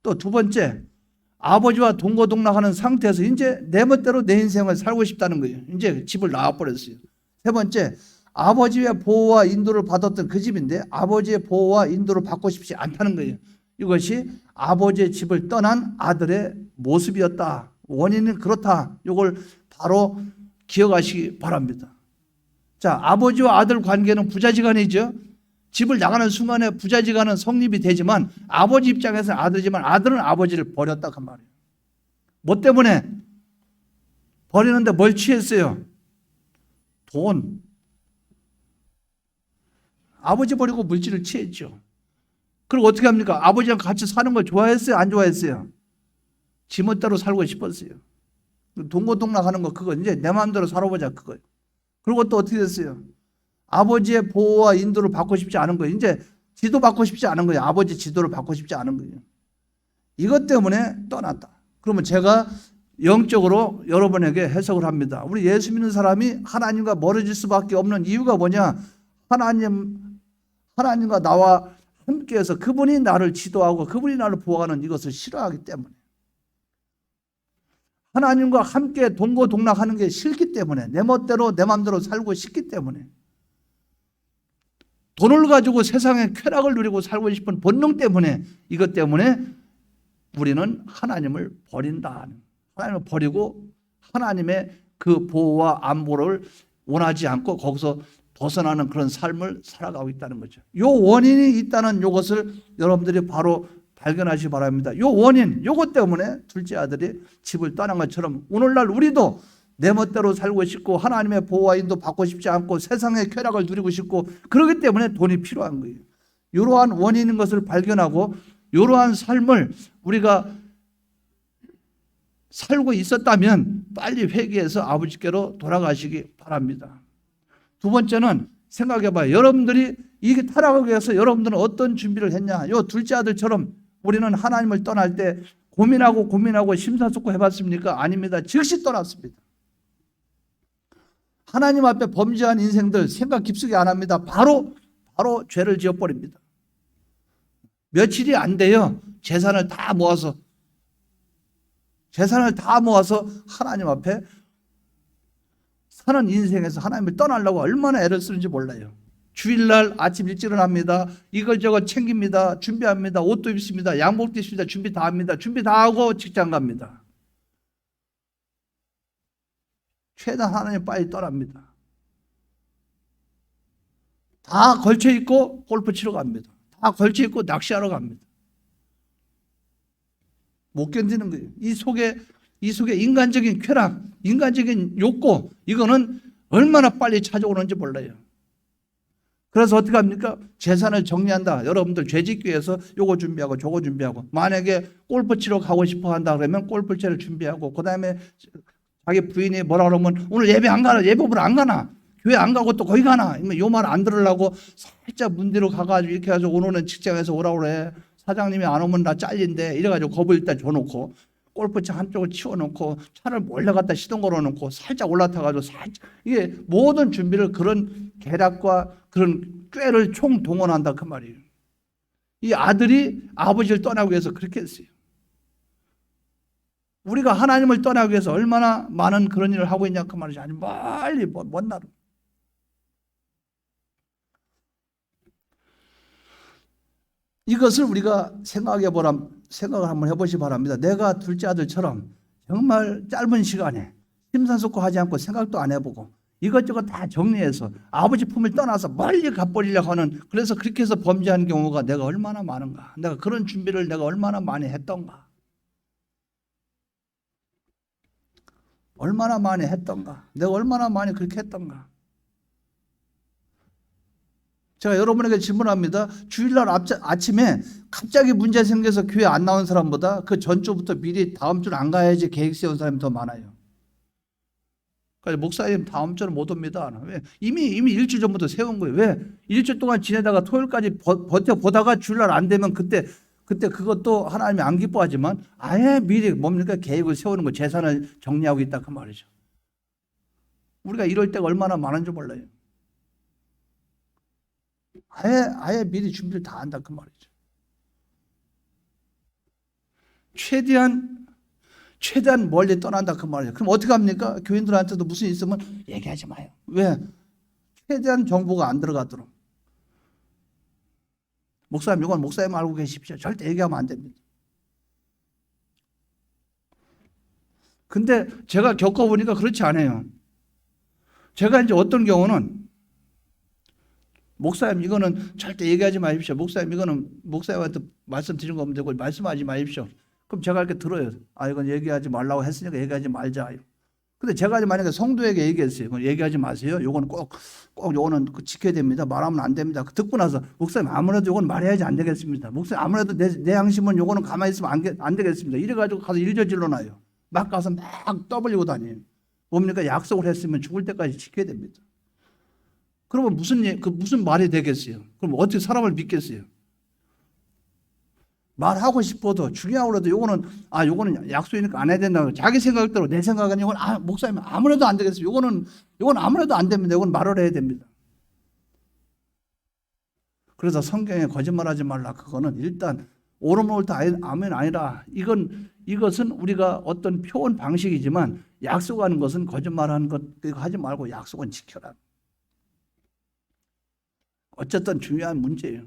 Speaker 1: 또 두 번째, 아버지와 동거동락하는 상태에서 이제 내 멋대로 내 인생을 살고 싶다는 거예요. 이제 집을 나와버렸어요. 세 번째, 아버지의 보호와 인도를 받았던 그 집인데 아버지의 보호와 인도를 받고 싶지 않다는 거예요. 이것이 아버지의 집을 떠난 아들의 모습이었다. 원인은 그렇다. 이걸 바로 기억하시기 바랍니다. 자, 아버지와 아들 관계는 부자지간이죠. 집을 나가는 순간에 부자지간은 성립이 되지만 아버지 입장에서는 아들이지만 아들은 아버지를 버렸다 그 말이에요. 뭐 때문에? 버리는데 뭘 취했어요? 돈. 아버지 버리고 물질을 취했죠. 그리고 어떻게 합니까? 아버지랑 같이 사는 걸 좋아했어요? 안 좋아했어요? 지멋대로 살고 싶었어요. 동고동락하는 거 그거 이제 내 마음대로 살아보자 그거예요. 그리고 또 어떻게 됐어요? 아버지의 보호와 인도를 받고 싶지 않은 거예요. 이제 지도 받고 싶지 않은 거예요. 아버지 지도를 받고 싶지 않은 거예요. 이것 때문에 떠났다. 그러면 제가 영적으로 여러분에게 해석을 합니다. 우리 예수 믿는 사람이 하나님과 멀어질 수밖에 없는 이유가 뭐냐? 하나님과 나와 함께해서 그분이 나를 지도하고 그분이 나를 보호하는 이것을 싫어하기 때문에, 하나님과 함께 동고동락하는 게 싫기 때문에, 내 멋대로 내 마음대로 살고 싶기 때문에, 돈을 가지고 세상의 쾌락을 누리고 살고 싶은 본능 때문에, 이것 때문에 우리는 하나님을 버린다. 하나님을 버리고 하나님의 그 보호와 안보를 원하지 않고 거기서 벗어나는 그런 삶을 살아가고 있다는 거죠. 이 원인이 있다는 이것을 여러분들이 바로 발견하시기 바랍니다. 이 원인, 이것 때문에 둘째 아들이 집을 떠난 것처럼 오늘날 우리도 내 멋대로 살고 싶고 하나님의 보호와 인도 받고 싶지 않고 세상의 쾌락을 누리고 싶고 그렇기 때문에 돈이 필요한 거예요. 이러한 원인인 것을 발견하고 이러한 삶을 우리가 살고 있었다면 빨리 회개해서 아버지께로 돌아가시기 바랍니다. 두 번째는 생각해봐요. 여러분들이 이게 타락하기 위해서 여러분들은 어떤 준비를 했냐? 이 둘째 아들처럼 우리는 하나님을 떠날 때 고민하고 심사숙고 해봤습니까? 아닙니다. 즉시 떠났습니다. 하나님 앞에 범죄한 인생들 생각 깊숙이 안 합니다. 바로 죄를 지어버립니다. 며칠이 안 돼요. 재산을 다 모아서 하나님 앞에 사는 인생에서 하나님을 떠나려고 얼마나 애를 쓰는지 몰라요. 주일날 아침 일찍 일어납니다. 이걸저걸 챙깁니다. 준비합니다. 옷도 입습니다. 양복도 입습니다. 준비 다 합니다. 준비 다 하고 직장 갑니다. 최대한 하나님 빨리 떠납니다. 다 걸쳐 입고 골프 치러 갑니다. 다 걸쳐 입고 낚시하러 갑니다. 못 견디는 거예요. 이 속에 인간적인 쾌락, 인간적인 욕구, 이거는 얼마나 빨리 찾아오는지 몰라요. 그래서 어떻게 합니까? 재산을 정리한다. 여러분들 죄짓기 위해서 요거 준비하고 저거 준비하고, 만약에 골프 치러 가고 싶어 한다 그러면 골프채를 준비하고, 그 다음에 자기 부인이 뭐라 그러면 오늘 예배 안 가나? 예배보러 안 가나? 교회 안 가고 또 거기 가나? 요 말 안 들으려고 살짝 문뒤로 가가지고 이렇게 해가지고 오늘은 직장에서 오라고 그래. 사장님이 안 오면 나 잘린대. 이래가지고 겁을 일단 줘놓고 골프차 한쪽을 치워놓고 차를 몰래 갖다 시동 걸어놓고 살짝 올라타가지고 이게 모든 준비를 그런 계략과 그런 꾀를 총동원한다 그 말이에요. 이 아들이 아버지를 떠나기 위해서 그렇게 했어요. 우리가 하나님을 떠나기 위해서 얼마나 많은 그런 일을 하고 있냐 그 말이죠. 아니 빨리 먼 나라. 이것을 우리가 생각을 한번 해보시기 바랍니다. 내가 둘째 아들처럼 정말 짧은 시간에 심사숙고하지 않고 생각도 안 해보고 이것저것 다 정리해서 아버지 품을 떠나서 멀리 가버리려고 하는, 그래서 그렇게 해서 범죄하는 경우가 내가 얼마나 많은가, 내가 그런 준비를 내가 얼마나 많이 했던가, 내가 얼마나 많이 그렇게 했던가. 제가 여러분에게 질문합니다. 주일날 아침에 갑자기 문제 생겨서 교회 안 나온 사람보다 그 전주부터 미리 다음 주는 안 가야지 계획 세운 사람이 더 많아요. 그러니까 목사님 다음 주는 못 옵니다. 왜? 이미 일주일 전부터 세운 거예요. 왜? 일주일 동안 지내다가 토요일까지 버텨보다가 주일날 안 되면 그때 그것도 하나님이 안 기뻐하지만 아예 미리 뭡니까? 계획을 세우는 거, 재산을 정리하고 있다 그 말이죠. 우리가 이럴 때가 얼마나 많은지 몰라요. 아예 미리 준비를 다 한다 그 말이죠. 최대한 멀리 떠난다 그 말이죠. 그럼 어떻게 합니까? 교인들한테도 무슨 일 있으면 얘기하지 마요. 왜? 최대한 정보가 안 들어가도록. 목사님 이건 목사님 알고 계십시오. 절대 얘기하면 안 됩니다. 근데 제가 겪어보니까 그렇지 않아요. 제가 이제 어떤 경우는 목사님 이거는 절대 얘기하지 마십시오. 목사님 이거는 목사님한테 말씀드린 거 없는데 그걸 말씀하지 마십시오. 그럼 제가 이렇게 들어요. 아 이건 얘기하지 말라고 했으니까 얘기하지 말자. 근데 제가 만약에 성도에게 얘기했어요. 얘기하지 마세요. 요거는 꼭 요거는 지켜야 됩니다. 말하면 안 됩니다. 듣고 나서 목사님 아무래도 요건 말해야지 안 되겠습니다. 목사님 아무래도 내 양심은 요거는 가만히 있으면 안 되겠습니다. 이래가지고 가서 일저질러 놔요. 막 가서 막 떠벌리고 다녀요. 뭡니까? 약속을 했으면 죽을 때까지 지켜야 됩니다. 그러면 무슨 말이 되겠어요? 그럼 어떻게 사람을 믿겠어요? 말하고 싶어도 중요하고 그래도 요거는 약속이니까 안 해야 된다고 자기 생각대로 내 생각은 이건 목사님 아무래도 안 되겠어요. 요건 아무래도 안 됩니다. 이건 말을 해야 됩니다. 그래서 성경에 거짓말하지 말라. 그거는 일단 옳으면 옳다 아멘 아니라 이것은 우리가 어떤 표현 방식이지만 약속하는 것은 거짓말하는 것 하지 말고 약속은 지켜라. 어쨌든 중요한 문제예요.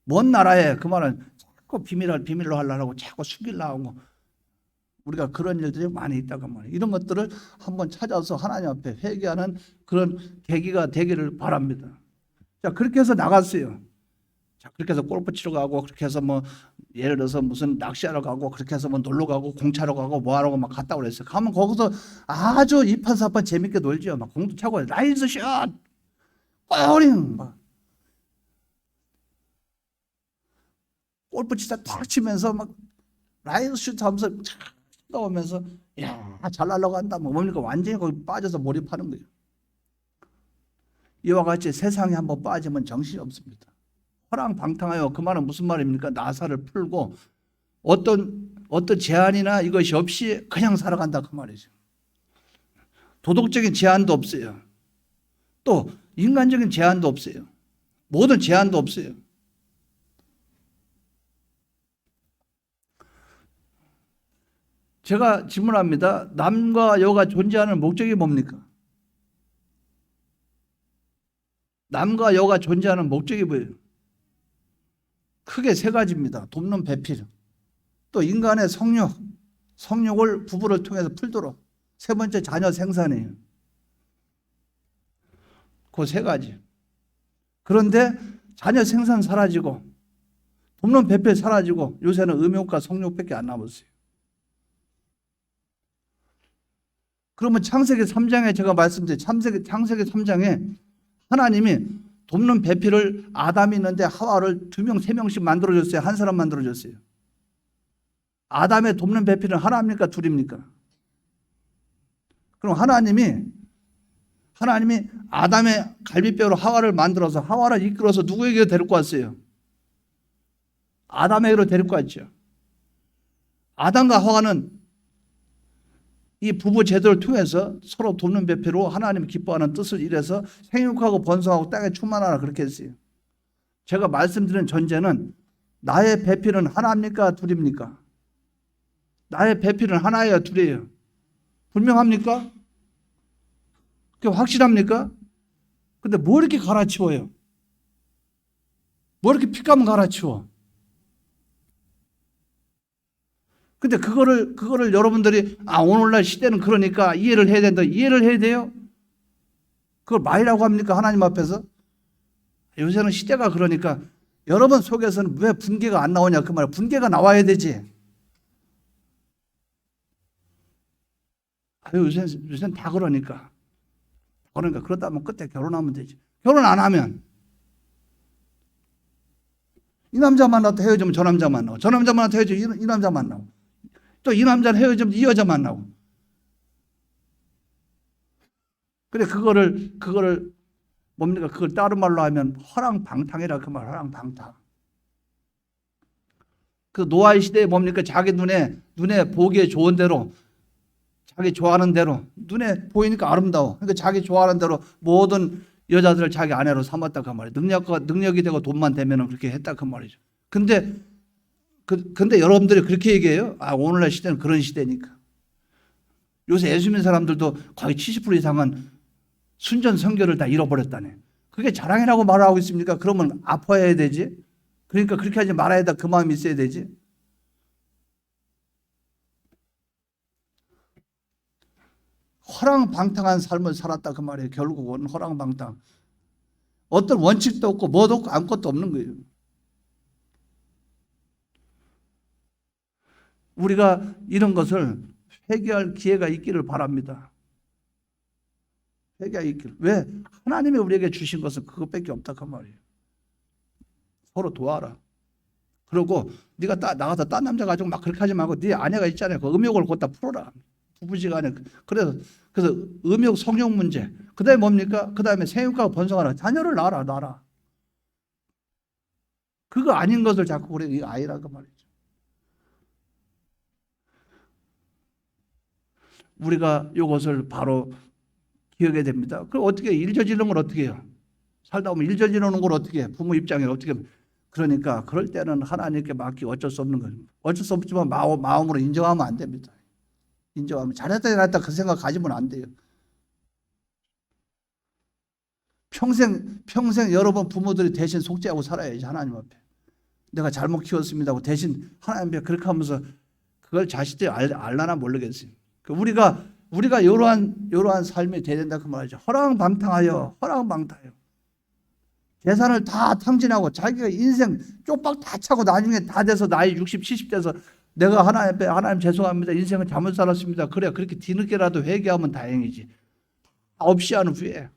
Speaker 1: 먼 나라에 그 말은 자꾸 비밀로 하려고 자꾸 숙이려고 우리가 그런 일들이 많이 있다고 말이에요. 이런 것들을 한번 찾아서 하나님 앞에 회개하는 그런 계기가 되기를 바랍니다. 자, 그렇게 해서 나갔어요. 자, 그렇게 해서 골프 치러 가고, 그렇게 해서 뭐, 예를 들어서 무슨 낚시하러 가고, 그렇게 해서 뭐 놀러 가고, 공차러 가고, 뭐 하러 막 갔다 그랬어요. 가면 거기서 아주 이판사판 재밌게 놀죠. 막 공도 차고, 나이스 샷! 뽀링! 막. 골프 치다 탁 치면서 막, 라이스 슛 하면서 탁 나오면서, 야, 잘 날아간다. 뭐 뭡니까? 완전히 거기 빠져서 몰입하는 거예요. 이와 같이 세상에 한번 빠지면 정신이 없습니다. 허랑방탕하여 그 말은 무슨 말입니까? 나사를 풀고 어떤 제한이나 이것이 없이 그냥 살아간다 그 말이죠. 도덕적인 제한도 없어요. 또 인간적인 제한도 없어요. 모든 제한도 없어요. 제가 질문합니다. 남과 여가 존재하는 목적이 뭡니까? 남과 여가 존재하는 목적이 뭐예요? 크게 세 가지입니다. 돕는 배필, 또 인간의 성욕을 부부를 통해서 풀도록, 세 번째 자녀 생산이에요. 그 세 가지. 그런데 자녀 생산 사라지고 돕는 배필 사라지고 요새는 음욕과 성욕밖에 안 남았어요. 그러면 창세기 3장에 제가 말씀드린 창세기 3장에 하나님이 돕는 배필을 아담이 있는데 하와를 2명, 3명씩 만들어줬어요. 한 사람 만들어줬어요. 아담의 돕는 배필은 하나입니까? 둘입니까? 그럼 하나님이 아담의 갈비뼈로 하와를 만들어서 하와를 이끌어서 누구에게 데리고 왔어요? 아담에게로 데리고 왔죠. 아담과 하와는 이 부부 제도를 통해서 서로 돕는 배필로 하나님이 기뻐하는 뜻을 이래서 생육하고 번성하고 땅에 충만하라 그렇게 했어요. 제가 말씀드린 전제는 나의 배필은 하나입니까? 둘입니까? 나의 배필은 하나예요? 둘이에요? 분명합니까? 그게 확실합니까? 근데 뭐 이렇게 갈아치워요? 뭐 이렇게 핏감은 갈아치워? 근데 그거를 여러분들이 오늘날 시대는 그러니까 이해를 해야 된다. 이해를 해야 돼요? 그걸 말이라고 합니까? 하나님 앞에서? 요새는 시대가 그러니까 여러분 속에서는 왜 분개가 안 나오냐 그 말이야. 분개가 나와야 되지. 요새는 다 그러니까. 그러다면 끝에 결혼하면 되지. 결혼 안 하면 이 남자 만나도 헤어지면 저 남자 만나고 저 남자 만나도 헤어지면 이 남자 만나고 또 이 남자는 헤어지면 이 여자 만나고. 그래 그거를 뭡니까? 그걸 다른 말로 하면 허랑방탕이라 그 말. 허랑방탕. 그 노아의 시대에 뭡니까? 자기 눈에 보기에 좋은 대로 자기 좋아하는 대로 눈에 보이니까 아름다워. 그러니까 자기 좋아하는 대로 모든 여자들을 자기 아내로 삼았다 그 말이에요. 능력이 되고 돈만 되면 그렇게 했다 그 말이죠. 근데 여러분들이 그렇게 얘기해요? 오늘날 시대는 그런 시대니까. 요새 예수 믿는 사람들도 거의 70% 이상은 순전 성결을 다 잃어버렸다네. 그게 자랑이라고 말하고 있습니까? 그러면 아파야 되지. 그러니까 그렇게 하지 말아야 돼. 그 마음이 있어야 되지. 허랑방탕한 삶을 살았다 그 말이에요. 결국은 허랑방탕. 어떤 원칙도 없고 뭐도 없고 아무것도 없는 거예요. 우리가 이런 것을 회개할 기회가 있기를 바랍니다. 회개가 있기를. 왜? 하나님이 우리에게 주신 것은 그것밖에 없다 그 말이에요. 서로 도와라. 그리고 네가 나가서 딴 남자 가지고 막 그렇게 하지 말고 네 아내가 있잖아요. 그 음욕을 갖다 풀어라. 부부지간에. 그래서 음욕 성욕 문제. 그다음에 뭡니까? 그다음에 생육하고 번성하라. 자녀를 낳아라. 그거 아닌 것을 자꾸 그래 이 아이라고 말이죠. 우리가 이것을 바로 기억해야 됩니다. 그럼 어떻게 일 저지르는 걸 어떻게 해요? 살다 보면 일 저지르는 걸 어떻게 해? 부모 입장에 어떻게 해요? 그러니까 그럴 때는 하나님께 맡기고 어쩔 수 없는 거예요. 어쩔 수 없지만 마음으로 인정하면 안 됩니다. 인정하면 잘했다 잘했다 그 생각 가지면 안 돼요. 평생 여러분 부모들이 대신 속죄하고 살아야지 하나님 앞에. 내가 잘못 키웠습니다 하고 대신 하나님 앞에 그렇게 하면서 그걸 자식들이 알라나 모르겠어요. 우리가 이러한 삶이 돼야 된다 그 말이죠. 허랑방탕하여 재산을 다 탕진하고 자기가 인생 쪽박 다 차고 나중에 다 돼서 나이 60, 70 돼서 내가 하나님 앞에 하나님 죄송합니다. 인생은 잘못 살았습니다. 그래 그렇게 뒤늦게라도 회개하면 다행이지. 없이 한 후에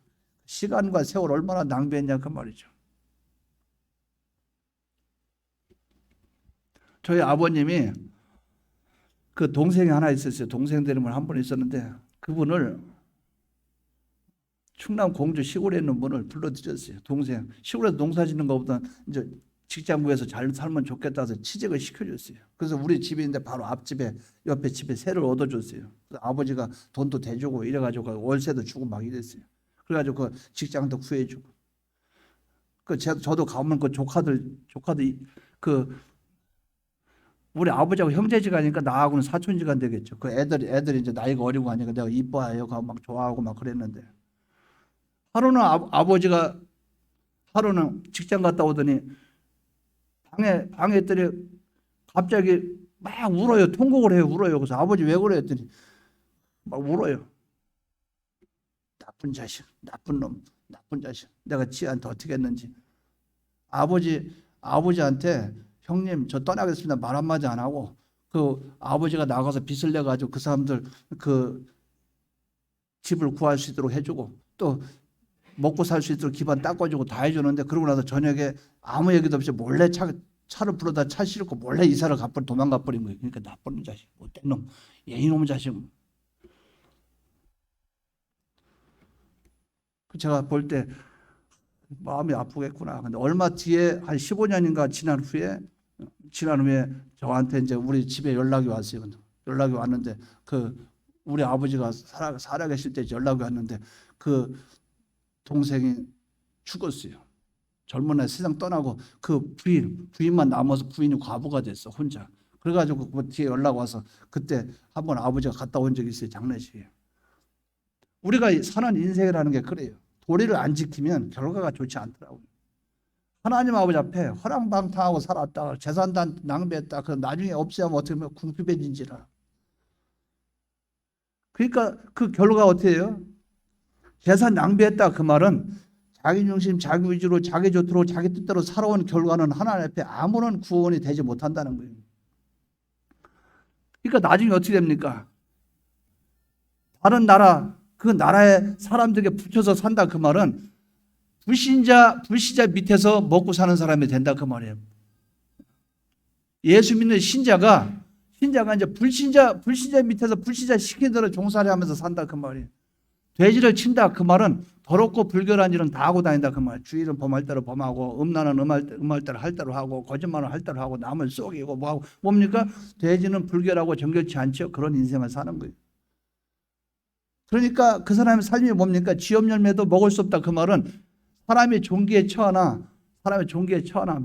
Speaker 1: 시간과 세월 얼마나 낭비했냐 그 말이죠. 저희 아버님이 그 동생이 하나 있었어요. 동생들이 한 분 있었는데 그분을 충남 공주 시골에 있는 분을 불러드렸어요. 동생 시골에서 농사 짓는 것보다 이제 직장 구해서 잘 살면 좋겠다 해서 취직을 시켜줬어요. 그래서 우리 집이 있는데 바로 앞집에 옆에 집에 새를 얻어줬어요. 그래서 아버지가 돈도 대주고 이래가지고 월세도 주고 막 이랬어요. 그래가지고 그 직장도 구해주고 저도 가면 그 조카들 그 우리 아버지하고 형제지간이니까 나하고는 사촌지간 되겠죠. 그 애들이 이제 나이가 어리고 하니까 내가 이뻐해요. 막 좋아하고 막 그랬는데 하루는 아버지가 하루는 직장 갔다 오더니 방에 있더니 갑자기 막 울어요. 통곡을 해요. 울어요. 그래서 아버지 왜 그래 했더니 막 울어요. 나쁜 자식, 나쁜 놈, 나쁜 자식. 내가 지한테 어떻게 했는지. 아버지한테 형님 저 떠나겠습니다 말 한마디 안 하고 그 아버지가 나가서 빚을 내가지고 그 사람들 그 집을 구할 수 있도록 해주고 또 먹고 살 수 있도록 기반 닦아주고 다 해주는데 그러고 나서 저녁에 아무 얘기도 없이 몰래 차를 불러다 차 싣고 몰래 이사를 도망가 버린 거예요. 그러니까 나쁜 자식, 못된 놈, 이놈의 자식. 제가 볼 때 마음이 아프겠구나. 근데 얼마 뒤에 한 15년인가 지난 후에 저한테 이제 우리 집에 연락이 왔어요. 연락이 왔는데 그 우리 아버지가 살아계실 때 연락이 왔는데 그 동생이 죽었어요. 젊은 날 세상 떠나고 그 부인만 남아서 부인이 과부가 됐어 혼자. 그래가지고 그 뒤에 연락 와서 그때 한번 아버지가 갔다 온 적이 있어요. 장례식에. 우리가 사는 인생이라는 게 그래요. 도리를 안 지키면 결과가 좋지 않더라고요. 하나님 아버지 앞에 허랑방탕하고 살았다. 재산 다 낭비했다. 그 나중에 없애면 어떻게 보면 궁핍해진지라. 그러니까 그 결과가 어떻게 해요? 재산 낭비했다 그 말은 자기 중심, 자기 위주로, 자기 좋도록, 자기 뜻대로 살아온 결과는 하나님 앞에 아무런 구원이 되지 못한다는 거예요. 그러니까 나중에 어떻게 됩니까? 다른 나라, 그 나라의 사람들에게 붙여서 산다 그 말은 불신자 밑에서 먹고 사는 사람이 된다 그 말이에요. 예수 믿는 신자가 이제 불신자 밑에서 불신자 시킨 대로 종살이 하면서 산다 그 말이에요. 돼지를 친다 그 말은 더럽고 불결한 일은 다 하고 다닌다 그 말. 주일은 범할 대로 범하고 음란은 음할 대로 할 대로 하고 거짓말은 할 대로 하고 남을 속이고 뭐하고 뭡니까? 돼지는 불결하고 정결치 않죠. 그런 인생을 사는 거예요. 그러니까 그 사람의 삶이 뭡니까? 지업 열매도 먹을 수 없다 그 말은 사람이 종기에 처하나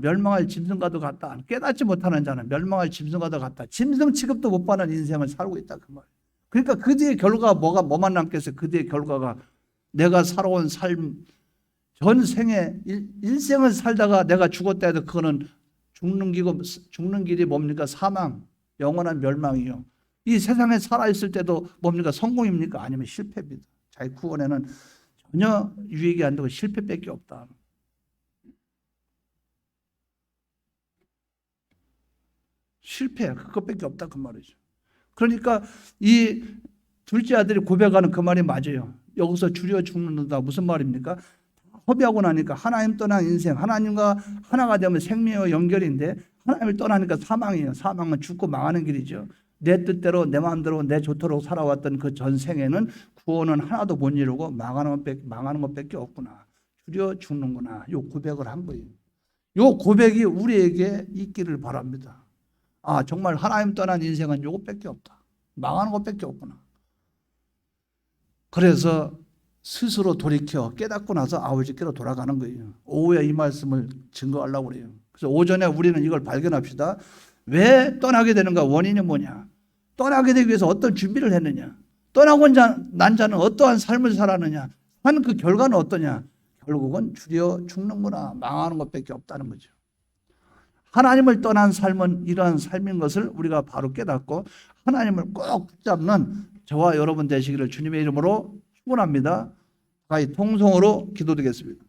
Speaker 1: 멸망할 짐승과도 같다. 깨닫지 못하는 자는 멸망할 짐승과도 같다. 짐승 취급도 못 받는 인생을 살고 있다 그 말. 그러니까 그 뒤에 결과가 뭐만 남겠어요? 그 뒤에 결과가 내가 살아온 삶 전생에 일생을 살다가 내가 죽었다 해도 그거는 죽는 길이 뭡니까? 사망, 영원한 멸망이요. 이 세상에 살아있을 때도 뭡니까? 성공입니까? 아니면 실패입니다. 자기 구원에는 전혀 유익이 안 되고 실패밖에 없다. 실패, 그것밖에 없다 그 말이죠. 그러니까 이 둘째 아들이 고백하는 그 말이 맞아요. 여기서 줄여 죽는다 무슨 말입니까? 허비하고 나니까 하나님 떠난 인생, 하나님과 하나가 되면 생명의 연결인데 하나님을 떠나니까 사망이에요. 사망은 죽고 망하는 길이죠. 내 뜻대로 내 마음대로 내 좋도록 살아왔던 그 전생에는 구원은 하나도 못 이루고 망하는 것밖에 없구나. 줄여 죽는구나. 요 고백을 한 거예요. 요 고백이 우리에게 있기를 바랍니다. 아, 정말 하나님 떠난 인생은 요것밖에 없다. 망하는 것밖에 없구나. 그래서 스스로 돌이켜 깨닫고 나서 아버지께로 돌아가는 거예요. 오후에 이 말씀을 증거하려고 그래요. 그래서 오전에 우리는 이걸 발견합시다. 왜 떠나게 되는가? 원인이 뭐냐? 떠나게 되기 위해서 어떤 준비를 했느냐? 떠나고 난 자는 어떠한 삶을 살았느냐? 한 그 결과는 어떠냐? 결국은 줄여 죽는구나. 망하는 것밖에 없다는 거죠. 하나님을 떠난 삶은 이러한 삶인 것을 우리가 바로 깨닫고 하나님을 꼭 붙잡는 저와 여러분 되시기를 주님의 이름으로 축원합니다. 통성으로 기도드리겠습니다.